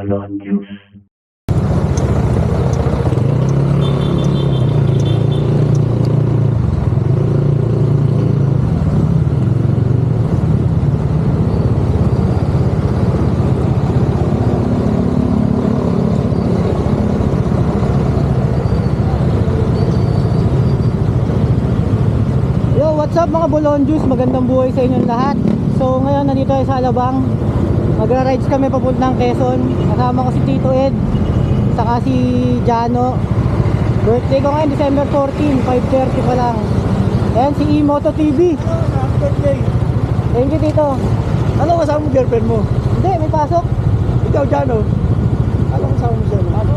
Balon Juice. Yo, what's up mga Balon Juice? Magandang buhay sa inyong lahat. So ngayon nandito tayo sa Alabang. Magra-rides kami papuntang Quezon. Kasama ko si Tito Ed, saka si Jano. Birthday ko ngayon December 14, 5:30 pa lang. Ayan si Moto TV. Happy birthday. Thank you Tito. Ano kasama mo girlfriend mo? Hindi, may pasok. Ikaw dyan, oh. Ano kasama mo siya? Ano?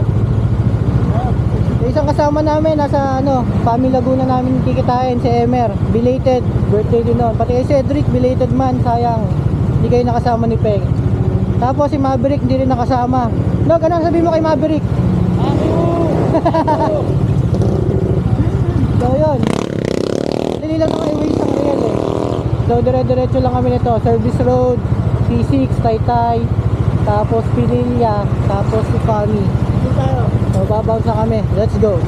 Yung isang kasama namin nasa Family Laguna namin kikitain, si Emer. Belated birthday din noon. Pati si Cedric, belated man, sayang. Hindi kayo nakasama ni Peg. Tapos si Maverick hindi rin nakasama. No, ganun sabihin mo kay Maverick. So yun. Dili lang naman i-waste ang real eh. So dire-diretso lang kami nito. Service Road, C6, Taytay, tapos Pinilla, tapos Ipami. Ito tayo. So babounce na kami. Let's go.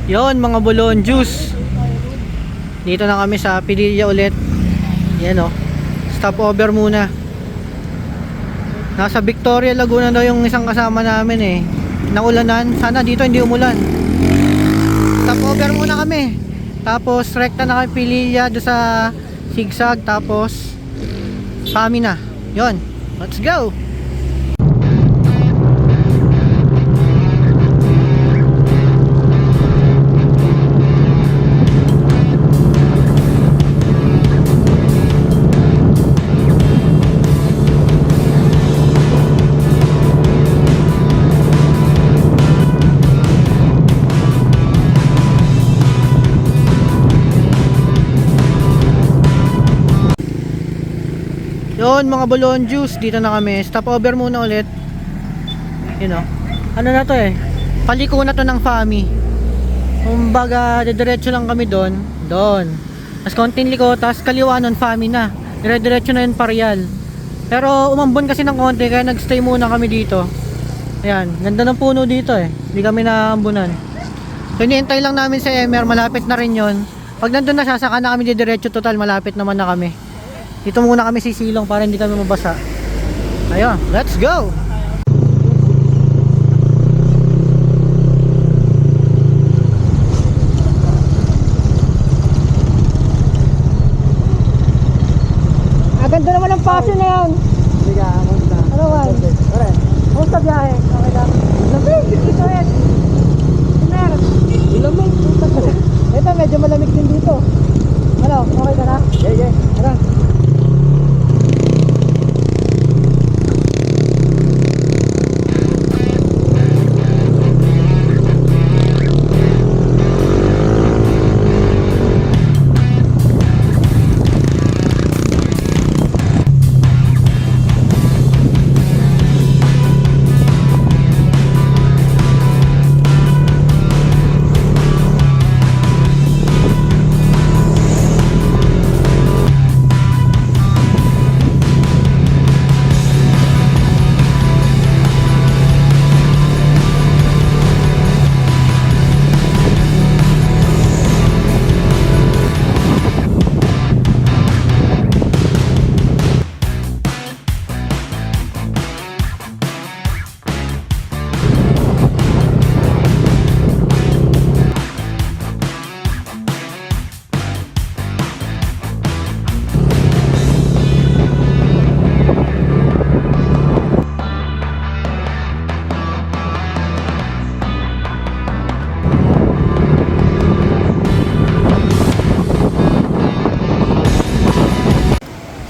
Yon mga Balon Juice. Dito na kami sa Pinilla ulit. Yan o. Stopover muna. Nasa Victoria Laguna daw yung isang kasama namin eh. Naulanan. Sana dito hindi umulan. Stopover muna kami. Tapos rekta na kami Pinilla do sa zigzag. Tapos Pami na. Yon. Let's go. Yun mga Balon Juice, dito na kami. Stopover muna ulit. You know. Ano na to eh? Paliko na to ng Fami. Kumbaga, diretso lang kami doon. Doon. Tapos konting liko, tapos kaliwa nun Fami na. Diretso na yun Parial. Pero umambon kasi ng konti, kaya nagstay muna kami dito. Ayan, ganda ng puno dito eh. Hindi kami naambunan. So iniintay lang namin si Emer, malapit na rin yun. Pag nandun na siya, saka na kami diretso total, malapit naman na kami. Dito muna kami sisilong para hindi kami mabasa. Ayun, let's go! Ganda naman ang passion na yan. Hindi ka, kamusta? Ano man? Pare. Kumusta biyahe? Okay lang. Lamig! Dito yan. Emer! Ilamig. Ito, medyo malamig din dito. Ano, okay ka na? Yeah. Tara.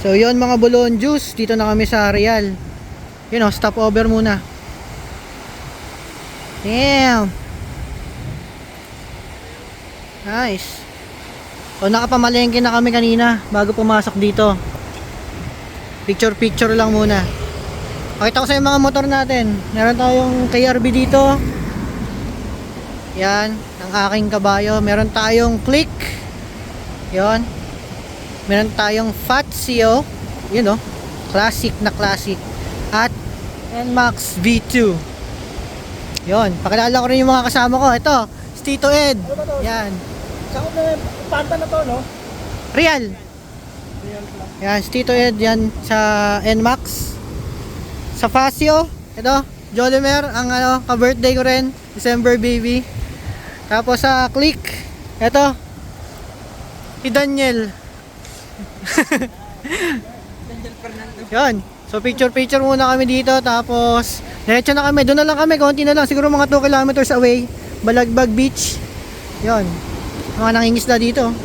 So yun mga Balon Juice, dito na kami sa Real. You know, stop over muna. Damn. Nice. O nakapamalengke na kami kanina bago pumasok dito. Picture lang muna. Pakita ko sa yung mga motor natin. Meron tayong KRB dito. Yan, ang aking kabayo. Meron tayong Click. Yon. Meron tayong Fazio. Yun oh. Classic na classic. At NMAX V2. Yon. Pakilala ko rin yung mga kasama ko. Ito, si Tito Ed. Ano ba to? Yan. Sakot na yung panta na to, no? Real. Real lang. Yan, si Tito Ed yan sa NMAX. Sa Fazio, ito, Jolimer, ang ano, ka-birthday ko rin, December baby. Tapos sa Click, ito, si Daniel. Yan. So picture muna kami dito, tapos diretso na kami, doon na lang kami, konti na lang, siguro mga 2 kilometers away, Balagbag Beach. Yon. Mga nangingisda dito.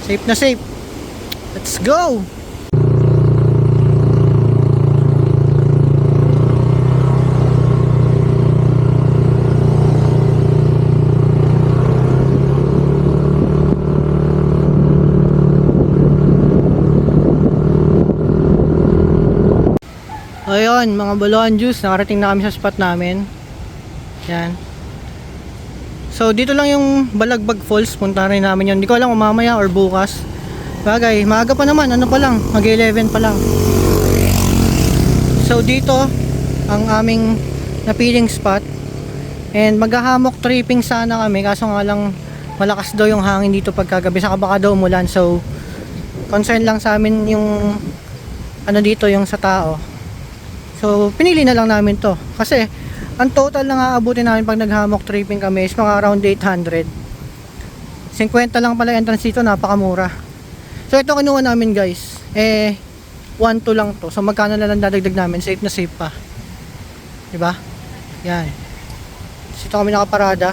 Safe na safe. Let's go! Ayun, mga Bulacan Juice, nakarating na kami sa spot namin. Yan. So, dito lang yung Balagbag Falls. Punta rin namin yun. Hindi ko alam kung mamaya or bukas. Bagay, maaga pa naman. Ano pa lang? Mag-11 pa lang. So, dito ang aming napiling spot. And maghahammock tripping sana kami. Kaso nga lang, malakas daw yung hangin dito pagkagabi. Saka baka daw umulan. So, concern lang sa amin yung ano dito, yung sa tao. So, pinili na lang namin to. Kasi, ang total na aabutin namin pag nag-hammock tripping kami is mga around 800. 50 lang pala entrance dito, napakamura. So, ito kinuha namin guys. 1-2 lang to. So, magkano na lang dadagdag namin? Safe na safe pa. Diba? Yan. Dito kami nakaparada.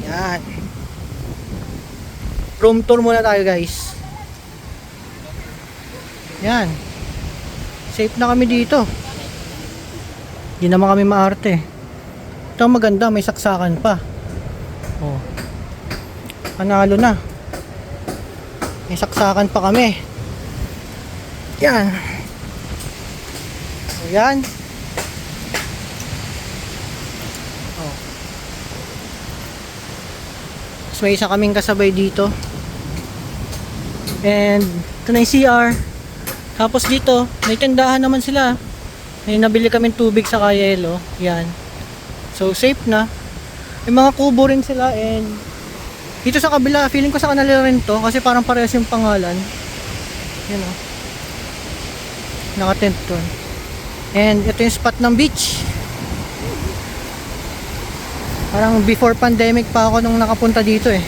Yan. Room tour muna tayo guys. Yan. Safe na kami dito. Hindi naman kami maarte. Ito maganda, may saksakan pa. Oh. Panalo na. May saksakan pa kami. Yan. So, yan. Oh. Tapos may isa kaming kasabay dito. And ito na yung CR. Tapos dito, may tindahan naman sila. May nabili kaming tubig sa Kayelo. Yan. So safe na. May mga kubo rin sila, and dito sa kabila, feeling ko sa kanila rin to kasi parang parehas yung pangalan. Yan o. Naka-tent to. And ito yung spot ng beach. Parang before pandemic pa ako nung nakapunta dito eh.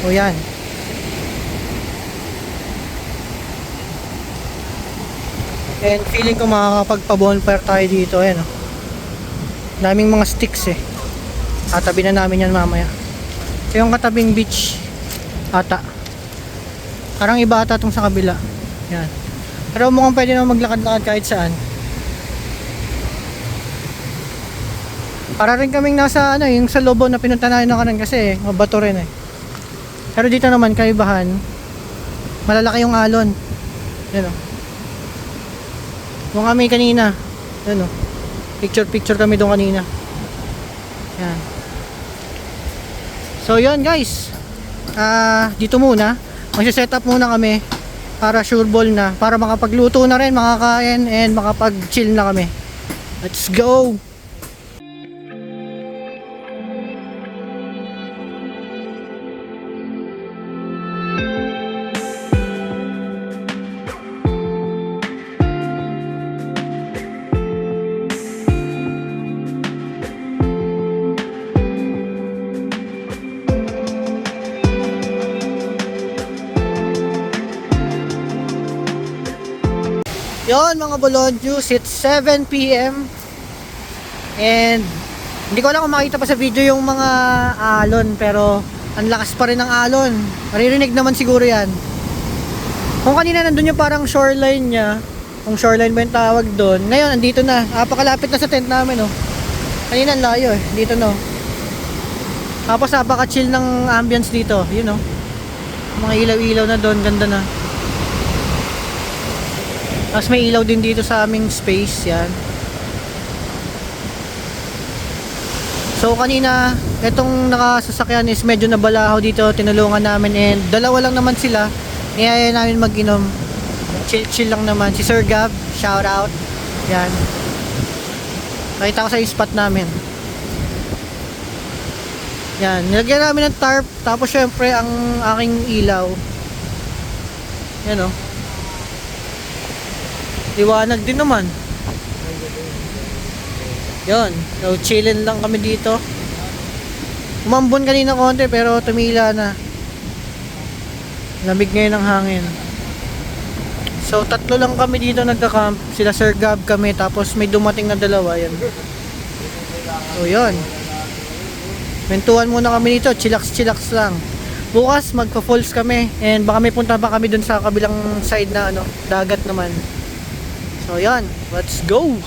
O yan. And feeling ko makakapagpa-bonfire tayo dito. Ayan o. Daming mga sticks eh. Tatabi na namin yan mamaya. Ito yung katabing beach ata. Parang iba ata itong sa kabila. Yan. Pero mukhang pwede naman maglakad-lakad kahit saan. Para rin kaming nasa ano, yung sa Lobo na pinunta namin na kanan kasi mabato rin eh. Pero dito naman kaibahan, malalaki yung alon. Yan o. Yung kami kanina. Yan o. Picture kami doon kanina. Yan. So yun guys. Dito muna. Magsiset up muna kami para sure ball na. Para makapagluto na rin, makakain, and makapag-chill na kami. Let's go! Yon mga Bulacan Juice, it's 7 PM and hindi ko lang kung makita pa sa video yung mga alon, pero ang lakas pa rin ng alon. Maririnig naman siguro yan. Kung kanina nandun yung parang shoreline nya, kung shoreline ba yung tawag doon, ngayon andito na, napakalapit na sa tent namin oh. Kanina ang layo eh, dito no. Tapos napaka-chill ng ambience dito, yun oh. Mga ilaw-ilaw na doon, ganda na. Tapos may ilaw din dito sa aming space, yan. So kanina, itong nakasasakyan is medyo nabalaho dito, tinulungan namin and dalawa lang naman sila. Niyaya namin mag-inom. Chill lang naman. Si Sir Gab, shout out. Yan. Nakita ko sa spot namin. Yan, nilagyan namin ng tarp, tapos syempre ang aking ilaw. Yan o. Liwanag din naman. Yan, so chillin lang kami dito. Umambon kanina konti pero tumila na. Lamig ngayon ng hangin. So tatlo lang kami dito nagka-camp. Sila Sir Gab kami, tapos may dumating na dalawa. Yan. So yun. Mentuhan muna kami dito, chillax lang. Bukas magpa-falls kami and baka may punta pa kami dun sa kabilang side na ano, dagat naman. So yan, let's go.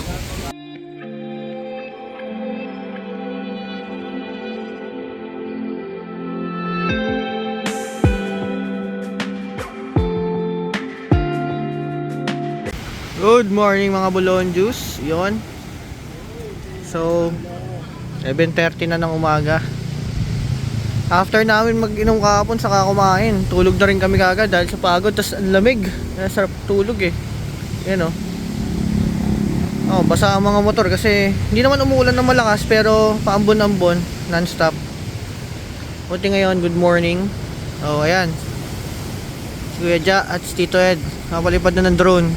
Good morning mga Bulon Juice. Yon. So 11:30 na ng umaga. After namin mag-inom kahapon saka kumain, tulog na rin kami kagad dahil sa pagod. Tas ang lamig, sarap tulog eh. Yan o. Basa ang mga motor kasi hindi naman umuulan ng malakas pero paambon-ambon, non-stop. Buti ngayon, good morning. Ayan. Si Kuya Ja at si Tito Ed nakapalipad na ng drone.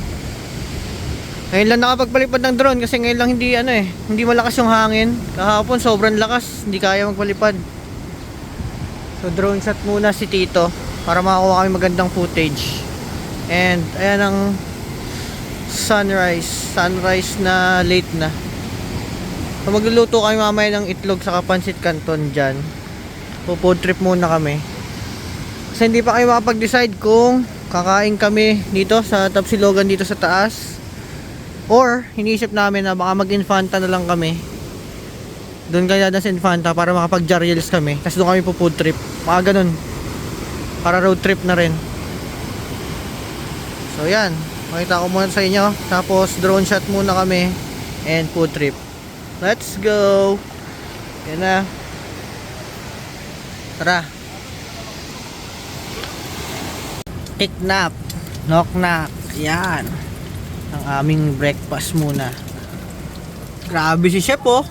Ngayon lang nakapagpalipad ng drone kasi ngayon lang hindi malakas yung hangin. Kahapon sobrang lakas, hindi kaya magpalipad. So drone shot muna si Tito para makakuha kami magandang footage. And ayan ang sunrise na late na. So magluluto kami mamaya ng itlog sa pansit canton dyan. Food trip muna kami. Kasi hindi pa kayo makapag-decide kung kakain kami dito sa Tapsilogan dito sa taas, or iniisip namin na baka mag-Infanta na lang kami. Doon kaya na sa Infanta para makapag-Jariels kami. Kasi doon kami po food trip. Mga ganun. Para road trip na rin. So yan. Makita ko muna sa inyo. Tapos drone shot muna kami. And food trip. Let's go. Yan na. Tara. Take nap. Knock knock. Yan. Ang aming breakfast muna. Grabe si Chef oh.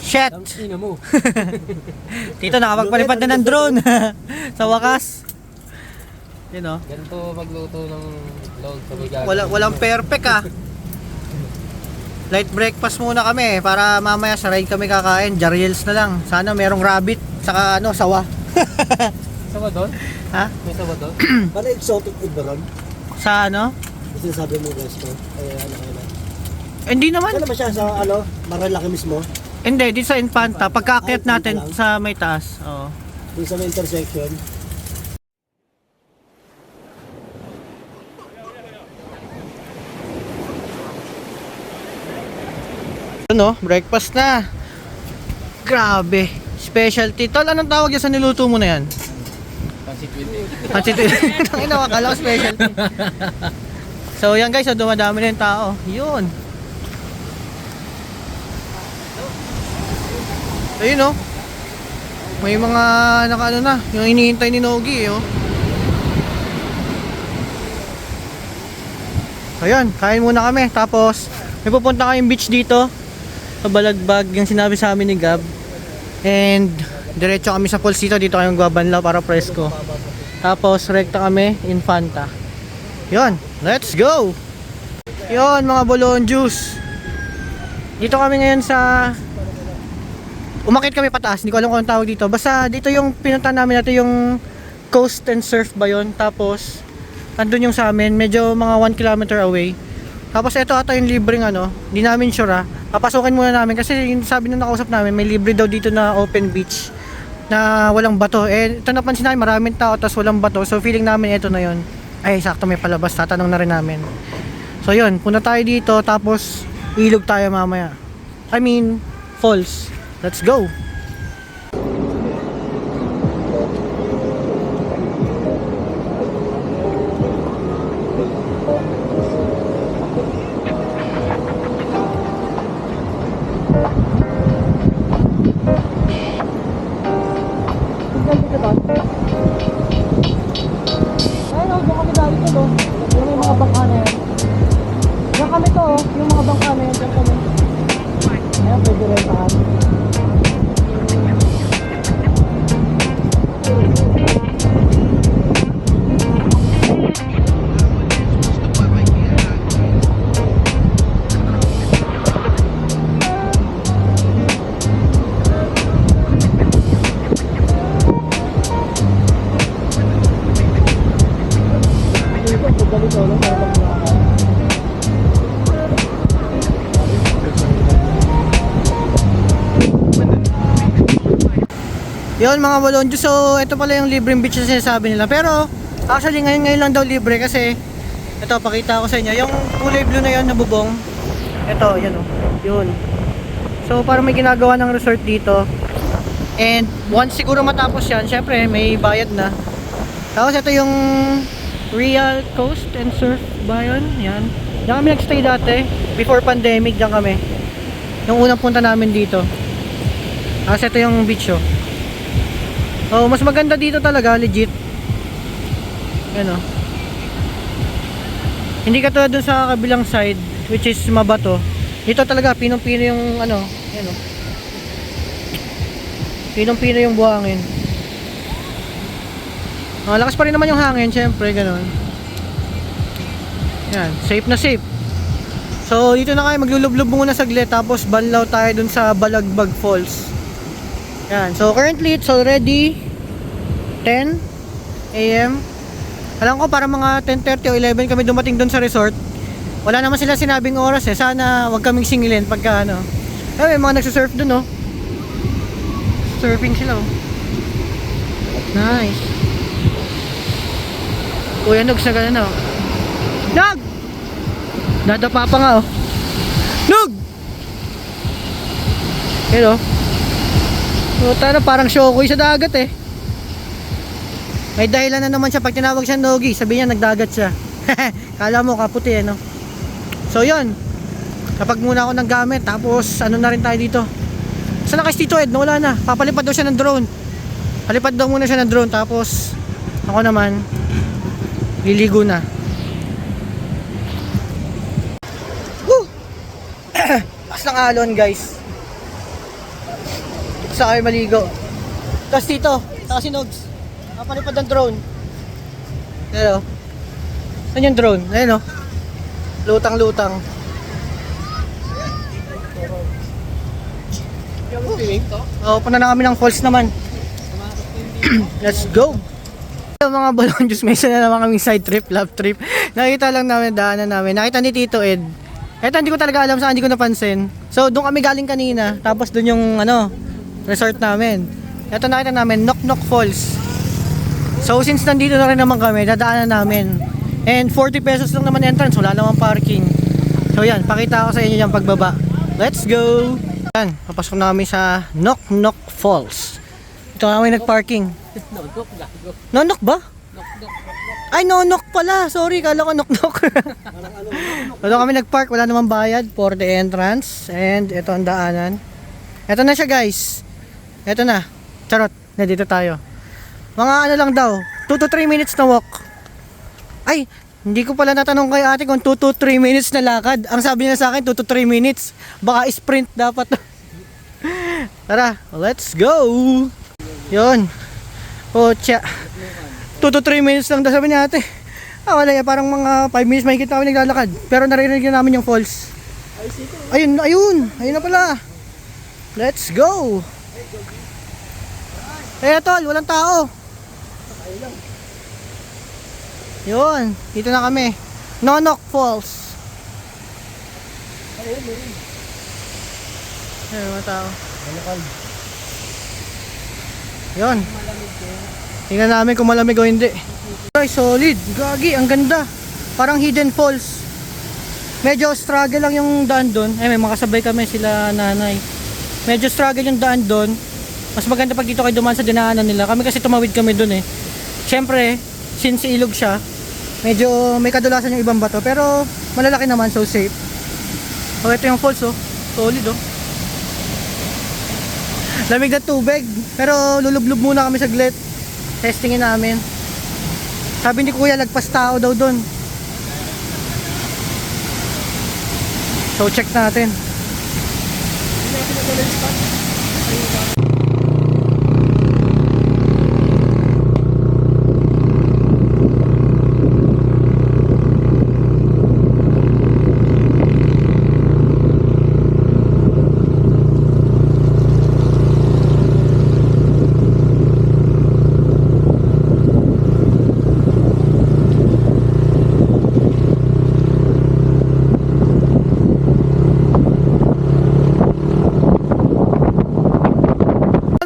Shit. Tito nakapagpalipad na ng drone. Sa wakas. Yun oh. Ganito magluto ng log sa bigaga. Walang perfect ah. Light breakfast muna kami para mamaya sa ride kami kakain. Jariels na lang. Sana merong rabbit saka sawa. Sawa doon? Ha? May sawa doon? Para exotic food ba ron? Sa ano? Kasi sabi mo resto. Kaya kaya. Hindi naman. Saan ba siya sa Marilaki mismo? Hindi, dito sa Infanta. Pagkaakyat natin sa may taas. Oo. Doon sa may intersection. Ano? Breakfast na. Grabe. Specialty. Tol, anong tawag yan sa niluto mo na yan? Pansit with Pansit. Tangina, akala ko specialty. So yan guys, dumadami na yung tao. Yun. Ayun oh. May mga nakaano na, yung hinihintay ni Nogi oh. Ayun, kain muna kami. Tapos may pupunta kayong beach dito sa Balagbag, yung sinabi sa amin ni Gab. And diretso kami sa falls dito. Dito kayong Guabanlaw para presko. Tapos rekta kami Infanta. Yun, let's go. Yun mga Bulon Juice. Dito kami ngayon sa, umakit kami pataas, hindi ko alam kung anong tawag dito. Basta dito yung pinunta namin natin, yung Coast and Surf ba yun. Tapos andun yung sa amin, medyo mga 1 kilometer away. Tapos ito ata yung libreng hindi namin sure ha. Papasukin muna namin kasi yung sabi nung nakausap namin, may libre daw dito na open beach na walang bato. Eh ito napansin namin, maraming tao tapos walang bato. So feeling namin ito na yun. Ay sakto, may palabas, tatanong na rin namin. So yun, punta tayo dito tapos ilog tayo mamaya. I mean, falls. Let's go. dito ba? Ayun o, doon kami dali to no. Yung may mga bangka na yan. Diyan kami to oh, yung mga bangka na yan, diyan kami. Ayan, pwede rentahan. Yun mga balonjo, so ito pala yung libreng beach na sinasabi nila. Pero actually ngayon lang daw libre kasi ito pakita ko sa inyo. Yung kulay blue na yun na bubong. Ito, yan o. Yun. So parang may ginagawa ng resort dito. And once siguro matapos yan, syempre may bayad na. Tapos ito yung Real Coast and Surf ba yun? Yan. Diyan kami nagstay dati. Before pandemic, diyan kami. Yung unang punta namin dito. Tapos ito yung beach oh. Oh, mas maganda dito talaga, legit. Yan oh. Hindi katulad dun sa kabilang side, which is mabato. Dito talaga, pinong-pino yung ano, yan oh. Pinong-pino yung buhangin. Oh, lakas pa rin naman yung hangin, syempre, ganun. Yan, safe na safe. So, dito na kayo, maglulublob muna saglit, tapos banlaw tayo dun sa Balagbag Falls. Yan, so currently it's already 10 AM. Alam ko para mga 10:30 o 11 kami dumating doon sa resort. Wala naman sila sinabing oras eh. Sana wag kaming singilin pagka ano. May mga nagsusurf doon oh. Surfing sila oh. Nice. Kuya Nugs na gano'n oh. Nug! Dadapa pa nga oh. Nug! Hello. Puta na, parang shokoy sa dagat eh. May dahilan na naman siya pag tinawag siya Nogi. Sabi niya nagdagat siya. Kala mo kaputi eh no. So yun. Kapag muna ako ng gamit. Tapos ano na rin tayo dito. Saan na kasi Tito Ed? Wala na. Papalipad daw siya ng drone. Palipad daw muna siya ng drone. Tapos ako naman liligo na. Woo! Lakas ng alon guys. Sa kayo maligo. Tapos dito, saka si Nogs. Napalipad ng drone. Ayan o. Saan yung drone? Ayan o. Lutang-lutang. Oh, punta na kami ng falls naman. Let's go! Mga balon juice, may isa na naman kami side trip, lap trip. Nakita lang namin, daanan namin. Nakita ni Tito Ed. Eto, hindi ko talaga alam saan, hindi ko napansin. So, doon kami galing kanina. Tapos doon yung ano, resort namin. Ito nakita namin, Nok Nok Falls. So since nandito na rin naman kami, dadaanan namin. And 40 pesos lang naman entrance, wala naman parking. So yan, pakita ko sa inyo yung pagbaba. Let's go! Yan, papasok na kami sa Nok Nok Falls. Ito na kami nagparking. Nonok ba? Ay, Nonok pala. Sorry, kala ko Nok Nok. Ito kami nagpark, wala naman bayad for the entrance. And ito ang daanan. Ito na siya guys. Ito na. Charot. Nandito tayo. Mga ano lang daw. 2 to 3 minutes na walk. Ay, hindi ko pala natanong kay ate kung 2 to 3 minutes na lakad. Ang sabi niya sa akin 2 to 3 minutes. Baka sprint dapat. Tara, let's go. Yun. Pocha. 2 to 3 minutes lang daw sabi niya ate. Wala yan. Parang mga 5 minutes makikita kami naglalakad. Pero naririnig na namin yung falls. Ayun, ayun. Ayun na pala. Let's go. Eh tol, walang tao. Yun, dito na kami. Nonok Falls. Ayun, mga tao. Yun. Tingnan namin kung malamig o hindi. Ay, solid. Gagi, ang ganda. Parang hidden falls. Medyo struggle lang yung daan doon. May mga kasabay kami sila nanay. Medyo struggle yung daan doon. Mas maganda pag dito kayo dumaan sa dinaanan nila. Kami kasi tumawid kami doon eh. Siyempre, since ilog siya, medyo may kadulasan yung ibang bato. Pero malalaki naman, so safe. Oh, ito yung falls oh. Solid oh. Lamig na tubig. Pero lulublob muna kami saglit. Testingin namin. Sabi ni Kuya, lagpas tao daw doon. So check natin.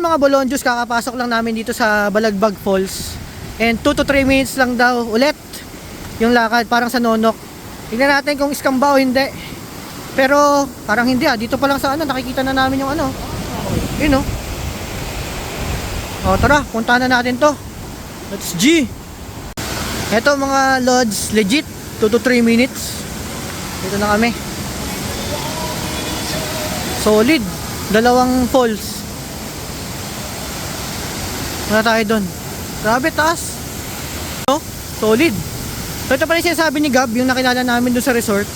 Mga Bolonjos, kakapasok lang namin dito sa Balagbag Falls and 2 to 3 minutes lang daw ulit yung lakad, parang sa Nonok. Tingnan natin kung scam ba o hindi, pero parang hindi dito pa lang sa ano, nakikita na namin yung ano, yun o. O tara, puntahan na natin to. Let's G. Eto mga lods, legit 2 to 3 minutes dito na kami. Solid, dalawang falls. Wala tayo doon. Grabe, taas. No? Solid. So ito pala yung sinasabi ni Gab, yung nakilala namin doon sa resort.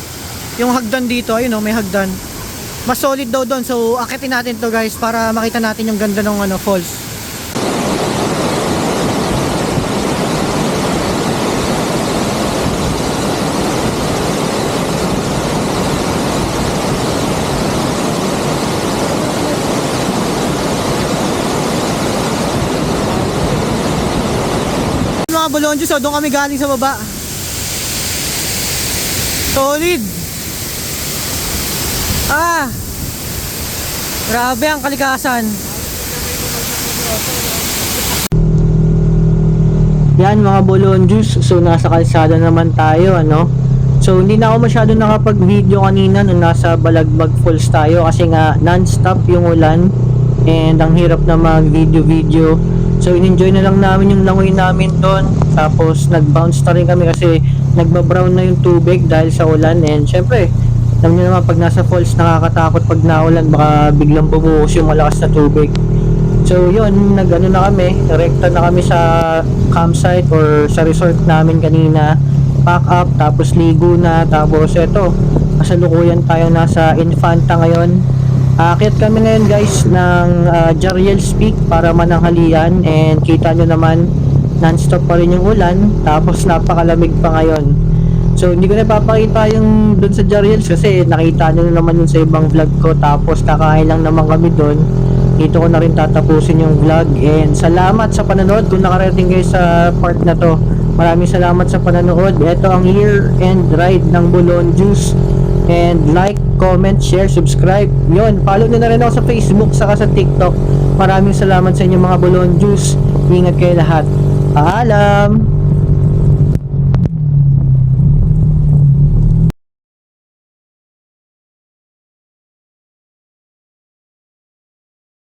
Yung hagdan dito, ayun may hagdan. Mas solid daw doon. So akitin natin to guys para makita natin yung ganda ng falls. Mga Bolonjos, so doon kami galing sa baba. Solid. Grabe ang kalikasan. Yan mga Bolonjos, so nasa kalsada naman tayo, ano. So hindi na ako masyado nakapag-video kanina nung nasa Balagbag Falls tayo kasi nga non-stop yung ulan and ang hirap na mag-video. So in-enjoy na lang namin yung langoy namin doon. Tapos nag-bounce na rin kami kasi nagbabrown na yung tubig dahil sa ulan. And syempre, alam nyo naman pag nasa falls nakakatakot pag naulan, baka biglang bumuhos yung malakas na tubig. So yun, nag-ano na kami, rekta na kami sa campsite or sa resort namin kanina. Pack up, tapos ligo na, tapos eto, kasalukuyan tayo nasa Infanta ngayon. Aakyat kami ngayon guys ng Jariel's Peak para mananghalian and kita nyo naman non-stop pa rin yung ulan tapos napakalamig pa ngayon. So hindi ko na papakita yung dun sa Jariel's kasi nakita nyo naman yun sa ibang vlog ko tapos kakain lang naman kami dun. Dito ko na rin tatapusin yung vlog and salamat sa panonood kung nakarating kayo sa part na to. Maraming salamat sa panonood. Ito ang year end ride ng Bolonjos. And like, comment, share, subscribe. Yun, follow nyo na rin ako sa Facebook saka sa TikTok. Maraming salamat sa inyo mga Bolonjos. Ingat kayo lahat. Paalam!